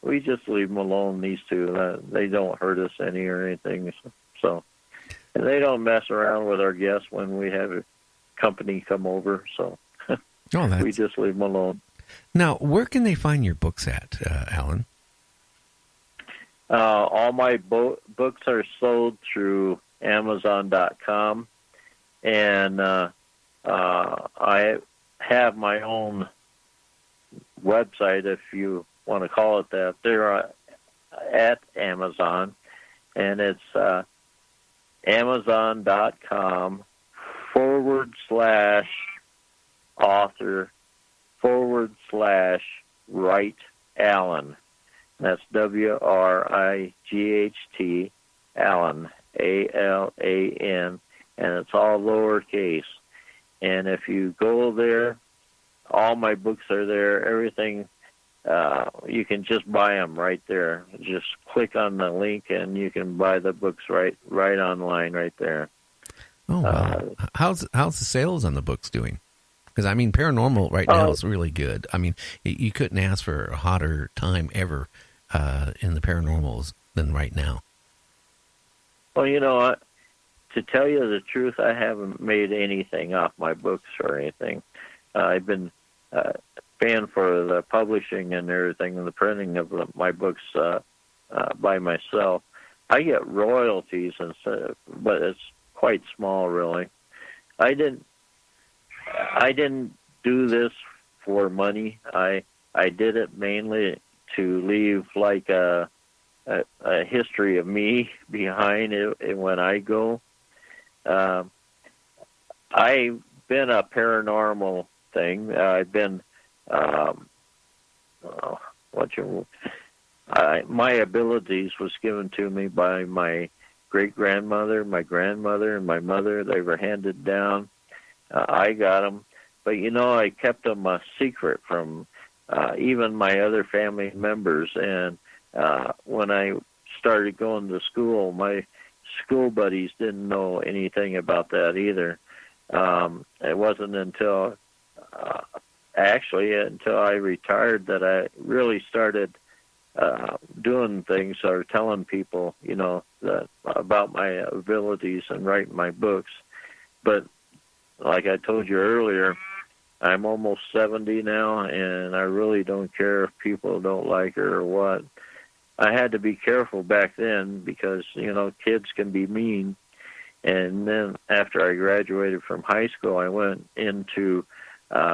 we just leave them alone. These two, they don't hurt us any or anything. So, and they don't mess around with our guests when we have a company come over. So, we just leave them alone. Now, where can they find your books at, Alan? All my books are sold through Amazon.com, and I have my own website, if you want to call it that. They're at Amazon, and it's Amazon.com/author/Wright Allen. That's WRIGHT Allen, ALAN, and it's all lowercase. And if you go there, all my books are there. Everything, you can just buy them right there. Just click on the link, and you can buy the books right online, right there. Oh, wow. How's the sales on the books doing? Because, I mean, paranormal right now is really good. I mean, you couldn't ask for a hotter time ever in the paranormals than right now. Well, you know, to tell you the truth, I haven't made anything off my books or anything. I've been paying for the publishing and everything and the printing of my books by myself. I get royalties, but it's quite small, really. I didn't do this for money. I did it mainly to leave like a history of me behind it when I go. I've been a paranormal thing. I've been my abilities was given to me by my great-grandmother, my grandmother, and my mother. They were handed down. I got them. But, you know, I kept them a secret from even my other family members. And when I started going to school, my school buddies didn't know anything about that either. It wasn't until I retired that I really started doing things or telling people, you know, about my abilities and writing my books. But like I told you earlier, I'm almost 70 now, and I really don't care if people don't like her or what. I had to be careful back then because, you know, kids can be mean. And then after I graduated from high school, I went into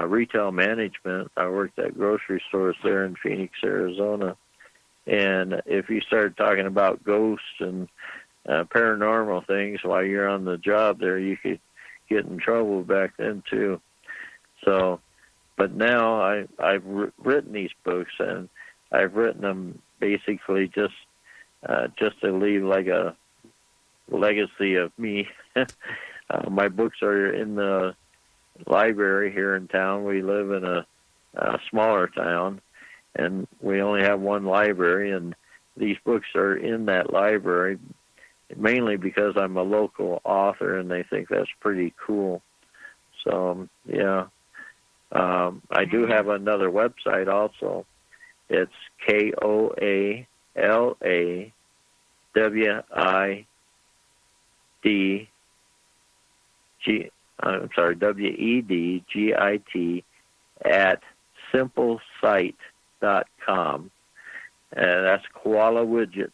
retail management. I worked at grocery stores there in Phoenix, Arizona. And if you start talking about ghosts and paranormal things while you're on the job there, you could get in trouble back then too. So, but now I've written these books, and I've written them basically just to leave like a legacy of me. My books are in the library here in town. We live in a smaller town, and we only have one library, and these books are in that library mainly because I'm a local author, and they think that's pretty cool. So, yeah. I do have another website also. It's WEDGIT at simplesight.com. And that's Koala Widget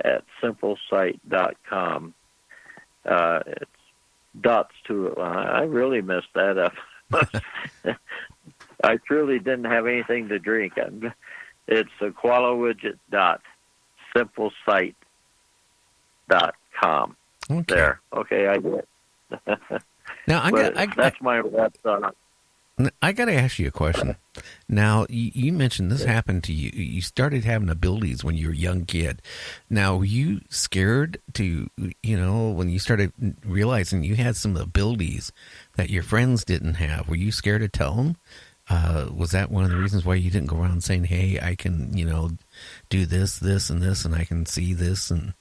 at simplesight.com. It's dots to it. I really messed that up. I truly didn't have anything to drink. It's a koalawidget.simplesight.com. Okay. There. Okay, I did. Now, that's my website. I got to ask you a question. Now, you mentioned this happened to you. You started having abilities when you were a young kid. Now, were you scared to, you know, when you started realizing you had some abilities that your friends didn't have? Were you scared to tell them? Was that one of the reasons why you didn't go around saying, hey, I can, you know, do this, this, and this, and I can see this? And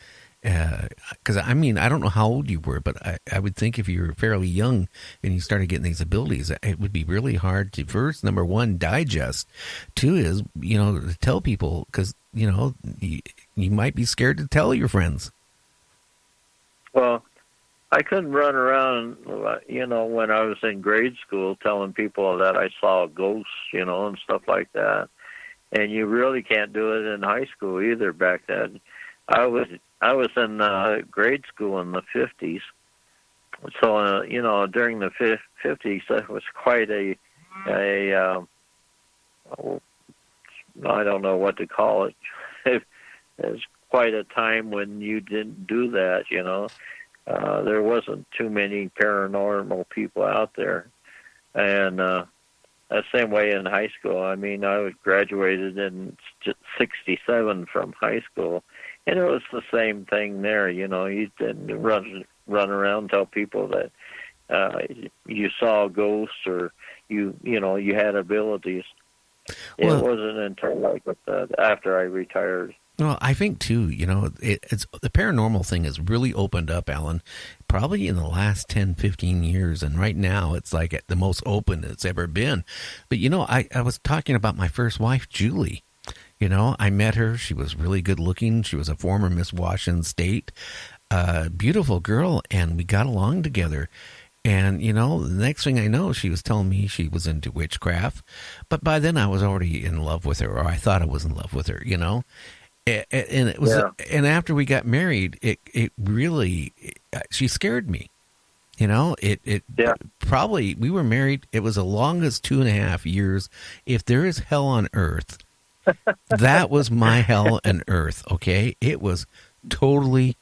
because I mean, I don't know how old you were, but I would think if you were fairly young and you started getting these abilities, it would be really hard to, first, number one, digest. Two is, to tell people, because, you might be scared to tell your friends. Well, I couldn't run around, when I was in grade school telling people that I saw ghosts, and stuff like that. And you really can't do it in high school either back then. I was in grade school in the 50s. So, during the 50s, that was quite a I don't know what to call it. It was quite a time when you didn't do that, There wasn't too many paranormal people out there. And the same way in high school. I mean, I graduated in 67 from high school, and it was the same thing there. You didn't run around and tell people that you saw ghosts or you had abilities. Well, it wasn't until after I retired. Well, I think too, it's the paranormal thing has really opened up, Alan, probably in the last 10, 15 years. And right now it's like at the most open it's ever been. But, I was talking about my first wife, Julie. I met her. She was really good looking. She was a former Miss Washington State, beautiful girl. And we got along together. And, the next thing I know, she was telling me she was into witchcraft. But by then I was already in love with her, or I thought I was in love with her, And it was, and after we got married, it really, she scared me. Probably, we were married, it was the longest 2.5 years. If there is hell on earth, that was my hell on earth, okay? It was totally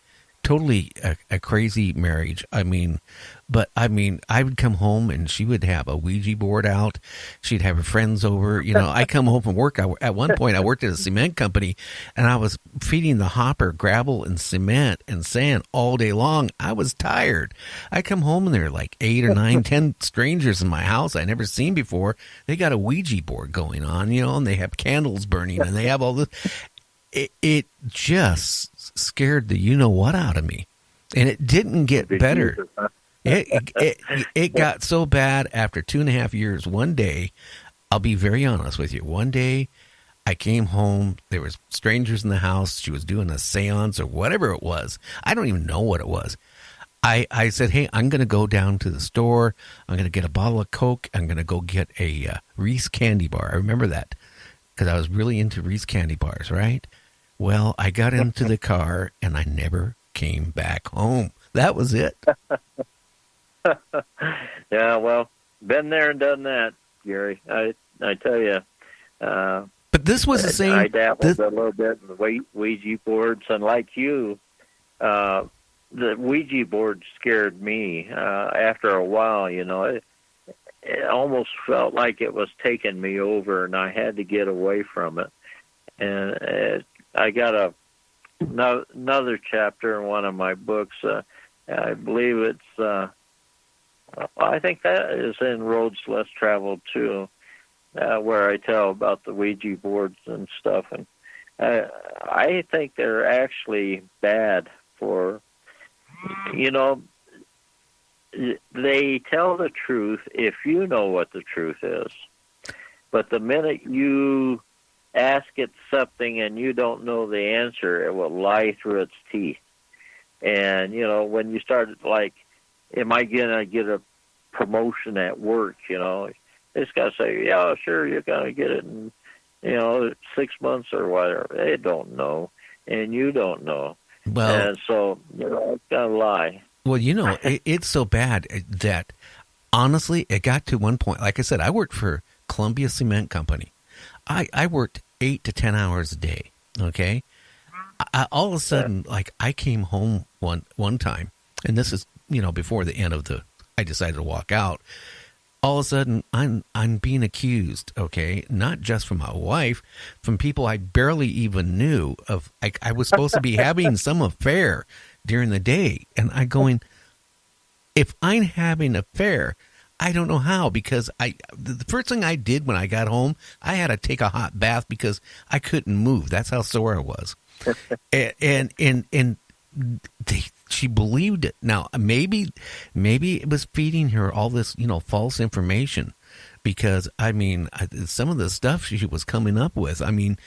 a crazy marriage. I would come home and she would have a Ouija board out. She'd have her friends over. I come home from work. At one point, I worked at a cement company, and I was feeding the hopper gravel and cement and sand all day long. I was tired. I come home and there are like 8 or 9, 10 strangers in my house I never seen before. They got a Ouija board going on, and they have candles burning, and they have all this. It just scared the you-know-what out of me. And it didn't get better. It got so bad after 2.5 years. One day, I'll be very honest with you. One day, I came home. There was strangers in the house. She was doing a seance or whatever it was. I don't even know what it was. I said, hey, I'm going to go down to the store. I'm going to get a bottle of Coke. I'm going to go get a Reese candy bar. I remember that because I was really into Reese candy bars, right? Well, I got into the car, and I never came back home. That was it. Yeah, well, been there and done that, Gary. I tell you. But this was the same. I dabbled a little bit in the Ouija boards, and like you, the Ouija board scared me. After a while, it almost felt like it was taking me over, and I had to get away from it. And I got another chapter in one of my books. I believe it's, I think that is in Roads Less Traveled too, where I tell about the Ouija boards and stuff. And I think they're actually bad for, they tell the truth if you know what the truth is. But the minute you ask it something and you don't know the answer, it will lie through its teeth. And, when you start like, am I going to get a promotion at work, it's got to say, yeah, sure, you're going to get it in, 6 months or whatever. They don't know, and you don't know. Well, and so, it's going to lie. Well, it's so bad that, honestly, it got to one point, like I said, I worked for Columbia Cement Company. I worked 8 to 10 hours a day, okay? All of a sudden, I came home one time, and this is, before the end of I decided to walk out. All of a sudden, I'm being accused, okay? Not just from my wife, from people I barely even knew of. I was supposed to be having some affair during the day, and I'm going, if I'm having an affair, I don't know how, because the first thing I did when I got home, I had to take a hot bath because I couldn't move. That's how sore I was. and she believed it. Now, maybe it was feeding her all this, false information. Because, I mean, some of the stuff she was coming up with, I mean,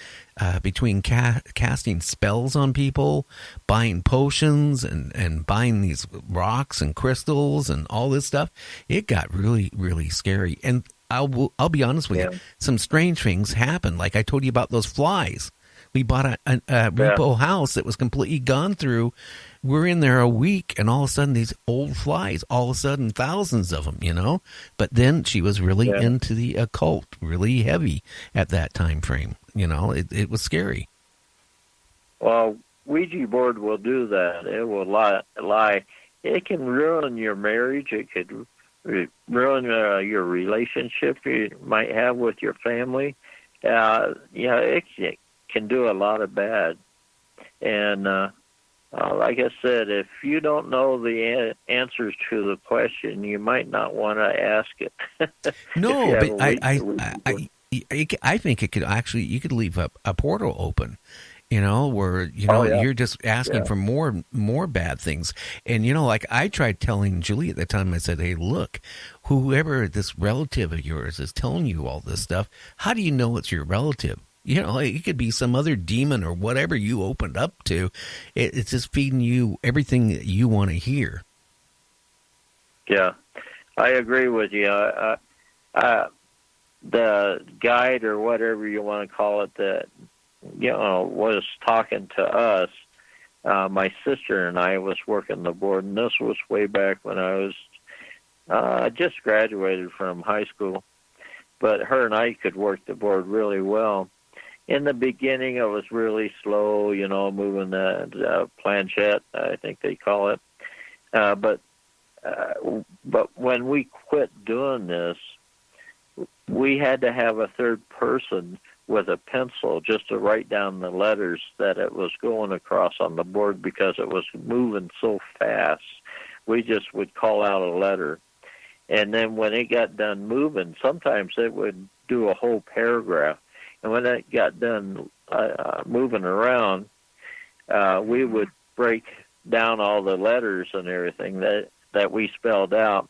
between casting spells on people, buying potions, and buying these rocks and crystals and all this stuff, it got really, really scary. And I'll be honest with you, some strange things happened. Like I told you about those flies. We bought a repo house that was completely gone through. We're in there a week, and all of a sudden, these old flies, all of a sudden, thousands of them, But then she was really into the occult, really heavy at that time frame. It was scary. Well, Ouija board will do that. It will lie. It can ruin your marriage. It could ruin your relationship you might have with your family. It can do a lot of bad. And like I said, if you don't know the answers to the question, you might not want to ask it. No, but I think it could actually, you could leave a portal open, where, you're just asking for more bad things. And, like I tried telling Julie at the time, I said, hey, look, whoever this relative of yours is telling you all this stuff, how do you know it's your relative? It could be some other demon or whatever you opened up to. It's just feeding you everything that you want to hear. Yeah, I agree with you. The guide or whatever you want to call it that, was talking to us. My sister and I was working the board, and this was way back when I was just graduated from high school. But her and I could work the board really well. In the beginning, it was really slow, moving the planchette, I think they call it. But when we quit doing this, we had to have a third person with a pencil just to write down the letters that it was going across on the board because it was moving so fast. We just would call out a letter. And then when it got done moving, sometimes it would do a whole paragraph. And when it got done moving around, we would break down all the letters and everything that we spelled out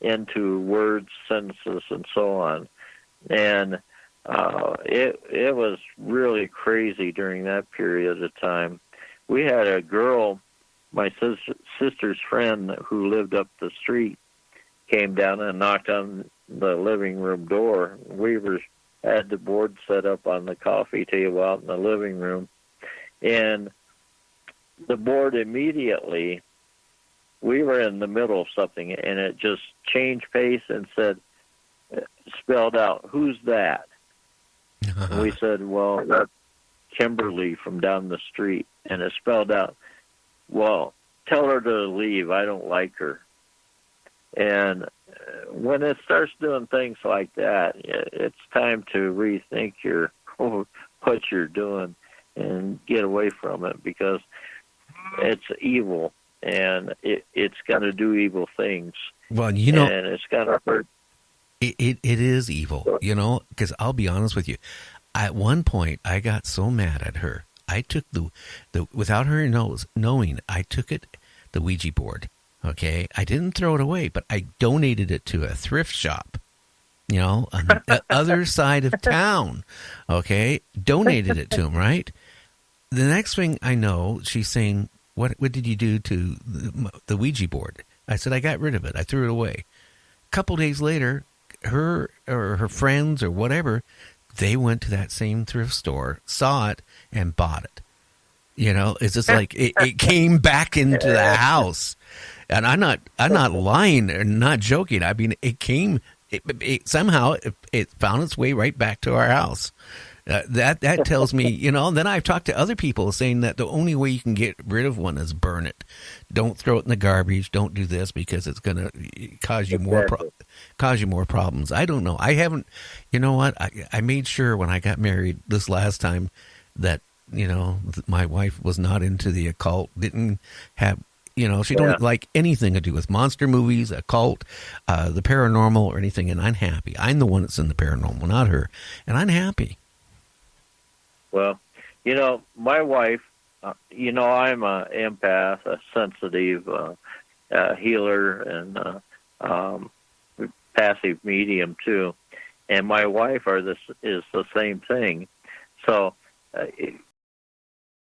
into words, sentences, and so on. And it was really crazy during that period of time. We had a girl, my sister's friend who lived up the street, came down and knocked on the living room door. We had the board set up on the coffee table out in the living room. And the board immediately, we were in the middle of something, and it just changed pace and spelled out, "Who's that?" And we said, "Well, that's Kimberly from down the street." And it spelled out, "Well, tell her to leave. I don't like her." And when it starts doing things like that, it's time to rethink what you're doing and get away from it, because it's evil and it's going to do evil things. Well, and it's going to hurt. It is evil, because I'll be honest with you. At one point, I got so mad at her. I took the without her knowing, I took the Ouija board. Okay, I didn't throw it away, but I donated it to a thrift shop, on the other side of town. Okay, donated it to him, right? The next thing I know, she's saying, what did you do to the Ouija board? I said, I got rid of it. I threw it away. A couple days later, her or her friends or whatever, they went to that same thrift store, saw it, and bought it. It's just like it came back into the house. And I'm not lying or not joking. I mean, it somehow found its way right back to our house. That tells me, then I've talked to other people saying that the only way you can get rid of one is burn it. Don't throw it in the garbage. Don't do this because it's going to cause you more problems. I don't know. I haven't, you know what? I made sure when I got married this last time that, my wife was not into the occult, didn't have, she don't like anything to do with monster movies, occult, the paranormal, or anything, and I'm happy. I'm the one that's in the paranormal, not her, and I'm happy. Well, my wife I'm a empath, a sensitive healer, and passive medium too. And my wife is the same thing. So